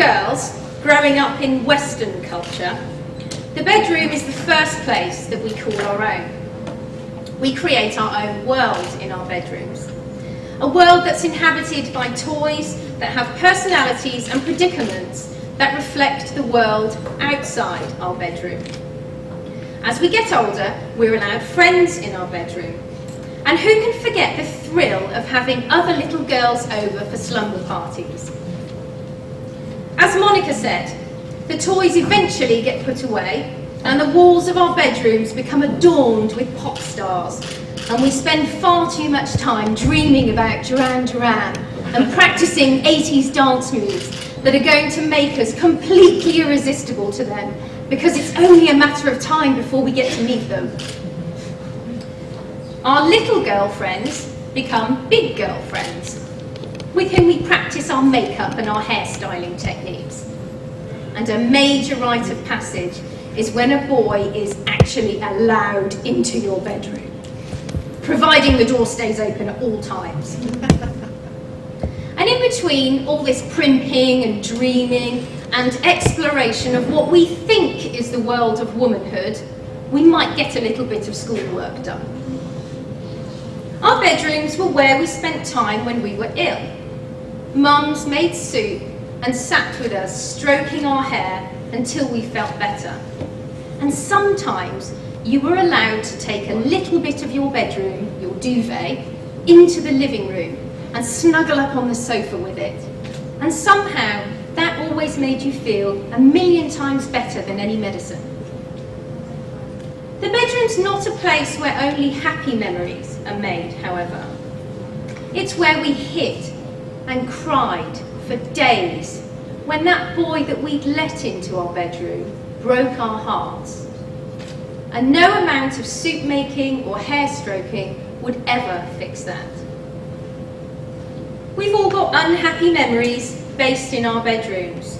girls, growing up in Western culture, the bedroom is the first place that we call our own. We create our own world in our bedrooms. A world that's inhabited by toys that have personalities and predicaments that reflect the world outside our bedroom. As we get older, we're allowed friends in our bedroom. And who can forget the thrill of having other little girls over for slumber parties? As Monica said, the toys eventually get put away and the walls of our bedrooms become adorned with pop stars, and we spend far too much time dreaming about Duran Duran and practicing 80s dance moves that are going to make us completely irresistible to them, because it's only a matter of time before we get to meet them. Our little girlfriends become big girlfriends, with whom we practice our makeup and our hairstyling techniques. And a major rite of passage is when a boy is actually allowed into your bedroom, providing the door stays open at all times. And in between all this primping and dreaming and exploration of what we think is the world of womanhood, we might get a little bit of schoolwork done. Our bedrooms were where we spent time when we were ill. Mums made soup and sat with us, stroking our hair until we felt better. And sometimes you were allowed to take a little bit of your bedroom, your duvet, into the living room and snuggle up on the sofa with it. And somehow that always made you feel a million times better than any medicine. The bedroom's not a place where only happy memories are made, however. It's where we hid and cried for days when that boy that we'd let into our bedroom broke our hearts. And no amount of soup making or hair stroking would ever fix that. We've all got unhappy memories based in our bedrooms.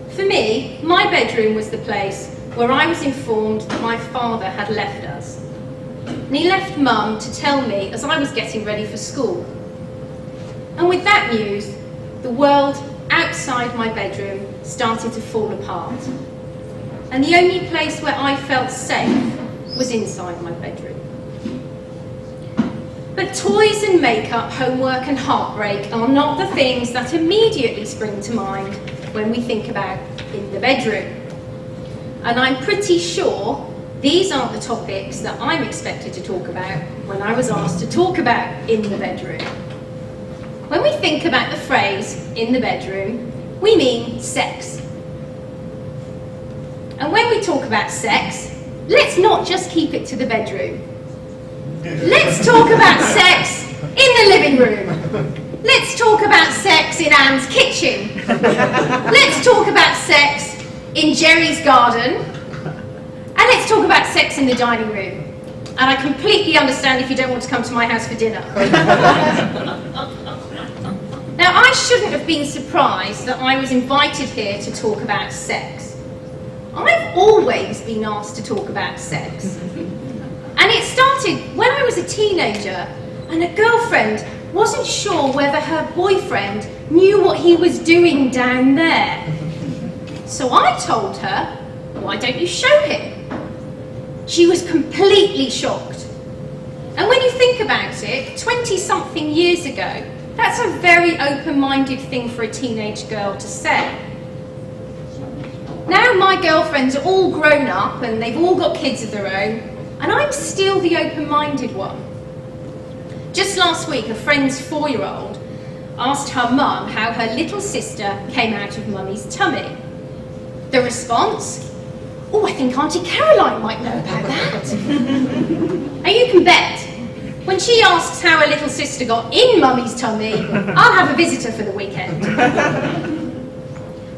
For me, my bedroom was the place where I was informed that my father had left us. And he left Mum to tell me as I was getting ready for school. And with that news, the world outside my bedroom started to fall apart. And the only place where I felt safe was inside my bedroom. But toys and makeup, homework and heartbreak are not the things that immediately spring to mind when we think about in the bedroom. And I'm pretty sure these aren't the topics that I'm expected to talk about when I was asked to talk about in the bedroom. When we think about the phrase in the bedroom, we mean sex. And when we talk about sex, let's not just keep it to the bedroom. Let's talk about sex in the living room. Let's talk about sex in Anne's kitchen. Let's talk about sex in Jerry's garden. And let's talk about sex in the dining room. And I completely understand if you don't want to come to my house for dinner. Now, I shouldn't have been surprised that I was invited here to talk about sex. I've always been asked to talk about sex. And it started when I was a teenager and a girlfriend wasn't sure whether her boyfriend knew what he was doing down there. So I told her, why don't you show him? She was completely shocked. And when you think about it, 20-something years ago, that's a very open-minded thing for a teenage girl to say. Now my girlfriends are all grown up and they've all got kids of their own, and I'm still the open-minded one. Just last week, a friend's 4-year-old asked her mum how her little sister came out of mummy's tummy. The response? Oh, I think Auntie Caroline might know about that. And you can bet, when she asks how her little sister got in mummy's tummy, I'll have a visitor for the weekend.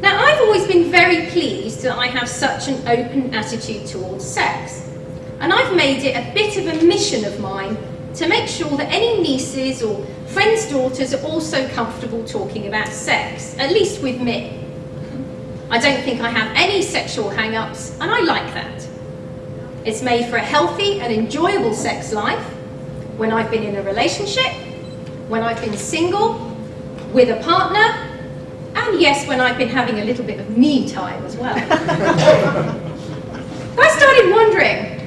Now, I've always been very pleased that I have such an open attitude towards sex. And I've made it a bit of a mission of mine to make sure that any nieces or friends' daughters are also comfortable talking about sex, at least with me. I don't think I have any sexual hang-ups, and I like that. It's made for a healthy and enjoyable sex life when I've been in a relationship, when I've been single, with a partner, and And yes, when I've been having a little bit of me time as well. I started wondering,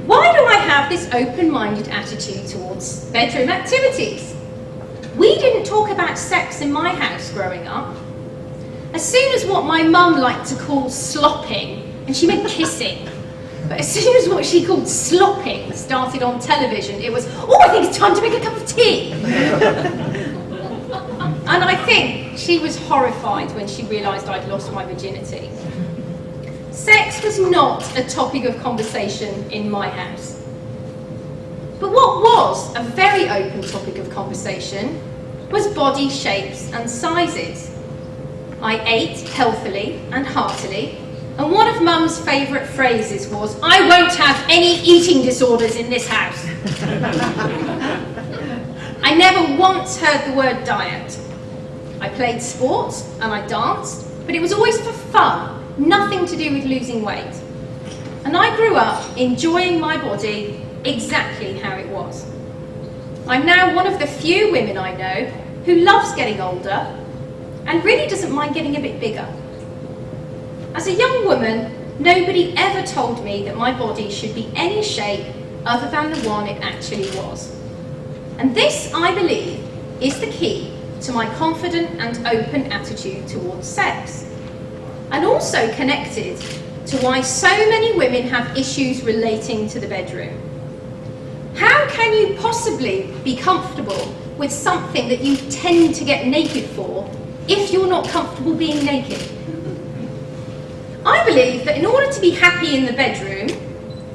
why do I have this open-minded attitude towards bedroom activities? We didn't talk about sex in my house growing up. As soon as what my mum liked to call slopping, and she meant kissing, but as soon as what she called slopping started on television, it was, oh, I think it's time to make a cup of tea. And I think she was horrified when she realised I'd lost my virginity. Sex was not a topic of conversation in my house. But what was a very open topic of conversation was body shapes and sizes. I ate healthily and heartily, and one of Mum's favourite phrases was, I won't have any eating disorders in this house. I never once heard the word diet. I played sports and I danced, but it was always for fun, nothing to do with losing weight. And I grew up enjoying my body exactly how it was. I'm now one of the few women I know who loves getting older and really doesn't mind getting a bit bigger. As a young woman, nobody ever told me that my body should be any shape other than the one it actually was. And this, I believe, is the key to my confident and open attitude towards sex. And also connected to why so many women have issues relating to the bedroom. How can you possibly be comfortable with something that you tend to get naked for if you're not comfortable being naked? I believe that in order to be happy in the bedroom,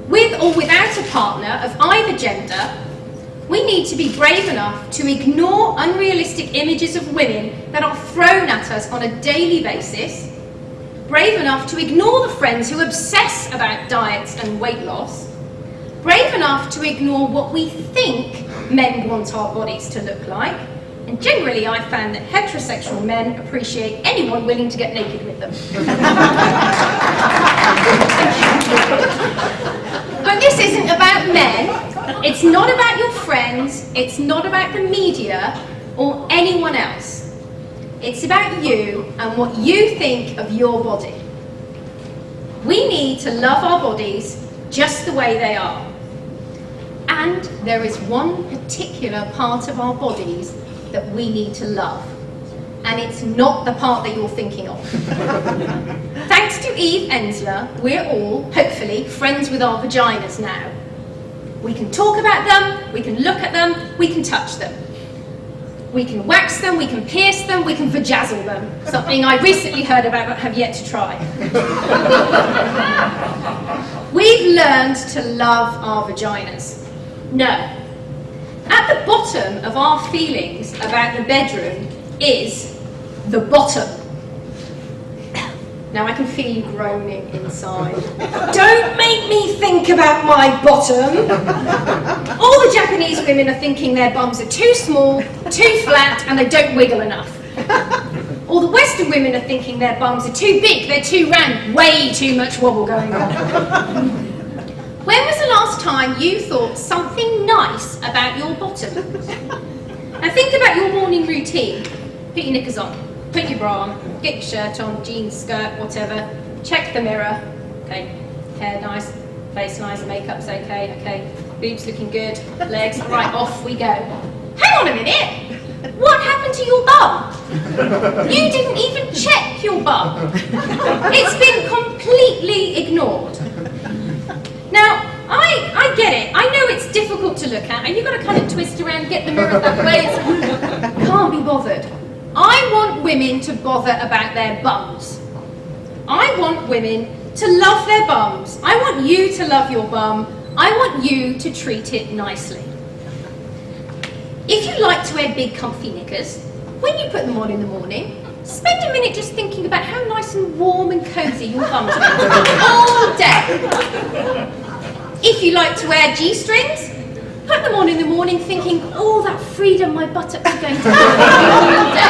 with or without a partner of either gender, we need to be brave enough to ignore unrealistic images of women that are thrown at us on a daily basis, brave enough to ignore the friends who obsess about diets and weight loss, brave enough to ignore what we think men want our bodies to look like, and generally I found that heterosexual men appreciate anyone willing to get naked with them. But this isn't about men, it's not about your friends, it's not about the media or anyone else. It's about you and what you think of your body. We need to love our bodies just the way they are. And there is one particular part of our bodies that we need to love. And it's not the part that you're thinking of. Thanks to Eve Ensler, we're all, hopefully, friends with our vaginas now. We can talk about them, we can look at them, we can touch them. We can wax them, we can pierce them, we can vajazzle them. Something I recently heard about but have yet to try. We've learned to love our vaginas. No. At the bottom of our feelings about the bedroom is the bottom. Now I can feel you groaning inside. Don't make me think about my bottom. All the Japanese women are thinking their bums are too small, too flat, and they don't wiggle enough. All the Western women are thinking their bums are too big, they're too round, way too much wobble going on. When was the last time you thought something nice about your bottom? Now think about your morning routine. Put your knickers on, put your bra on, get your shirt on, jeans, skirt, whatever. Check the mirror. Okay, hair nice, face nice, makeup's okay, boobs looking good, legs, right, off we go. Hang on a minute! What happened to your bum? You didn't even check your bum. It's been completely ignored. Now, I get it. I know it's difficult to look at, and you've got to kind of twist around, get the mirror that way. Can't be bothered. I want women to bother about their bums. I want women to love their bums. I want you to love your bum. I want you to treat it nicely. If you like to wear big comfy knickers, when you put them on in the morning, spend a minute just thinking about how nice and warm and cosy your bum's going to be all day. If you like to wear G-strings, put them on in the morning thinking, oh, that freedom my buttocks are going to have all day.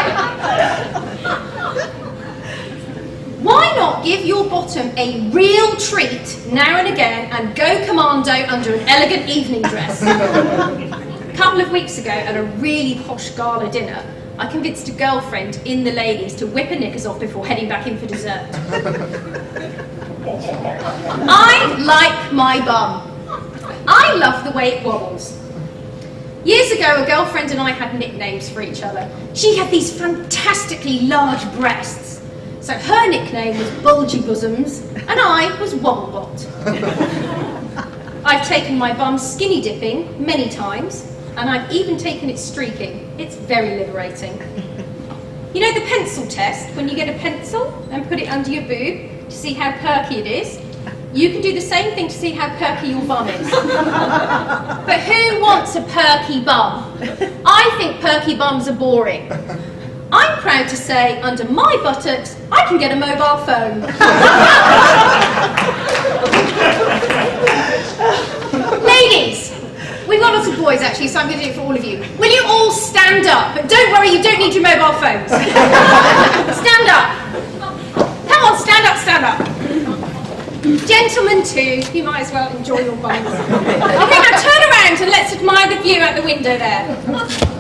Why not give your bottom a real treat now and again and go commando under an elegant evening dress? A couple of weeks ago at a really posh gala dinner, I convinced a girlfriend in the ladies to whip her knickers off before heading back in for dessert. I like my bum. I love the way it wobbles. Years ago, a girlfriend and I had nicknames for each other. She had these fantastically large breasts, so her nickname was Bulgy Bosoms, and I was Wobblebot. I've taken my bum skinny dipping many times, and I've even taken it streaking. It's very liberating. You know the pencil test, when you get a pencil and put it under your boob to see how perky it is? You can do the same thing to see how perky your bum is. But who wants a perky bum? I think perky bums are boring. I'm proud to say, under my buttocks, I can get a mobile phone. Ladies, we've got lots of boys actually, so I'm going to do it for all of you. Will you all stand up? But don't worry, you don't need your mobile phones. Stand up. Come on, stand up, stand up. Gentlemen too, you might as well enjoy your bums. Okay, now turn around and let's admire the view out the window there.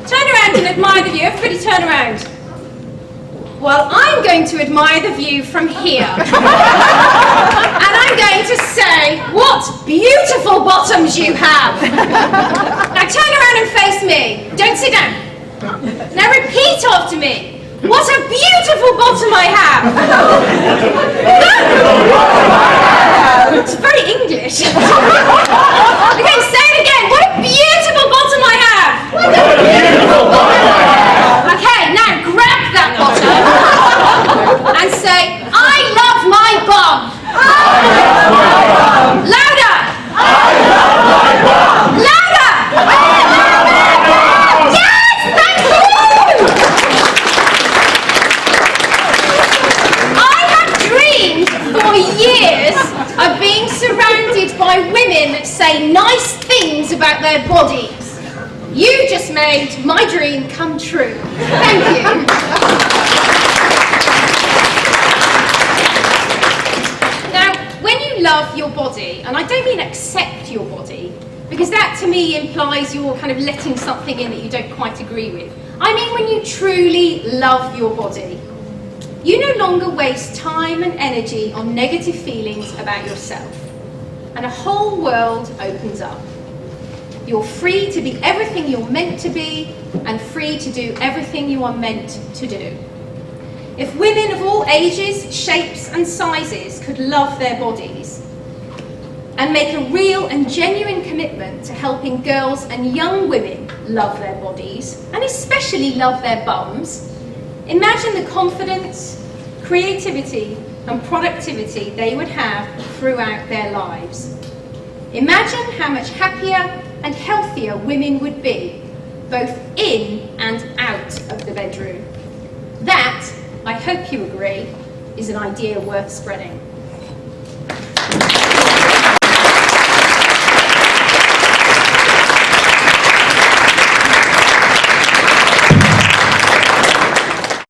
Turn around and admire the view. Everybody turn around. Well, I'm going to admire the view from here. And I'm going to say, what beautiful bottoms you have. Now turn around and face me. Don't sit down. Now repeat after me. What a beautiful bottom I have. It's very English. Okay, say it again. What a beautiful bottom I have. What a beautiful bottom I have. Okay, now grab that bottom and say, I love my bum. I love my bum. Louder. I love my bum. Louder. I love my bum. Yes, thank you. I have dreamed for years of being surrounded by women that say nice things about their bodies. You just made my dream come true. Thank you. Now, when you love your body, and I don't mean accept your body, because that to me implies you're kind of letting something in that you don't quite agree with. I mean when you truly love your body. You no longer waste time and energy on negative feelings about yourself, and a whole world opens up. You're free to be everything you're meant to be, and free to do everything you are meant to do. If women of all ages, shapes and sizes could love their bodies, and make a real and genuine commitment to helping girls and young women love their bodies, and especially love their bums, imagine the confidence, creativity and productivity they would have throughout their lives. Imagine how much happier and healthier women would be, both in and out of the bedroom. That, I hope you agree, is an idea worth spreading.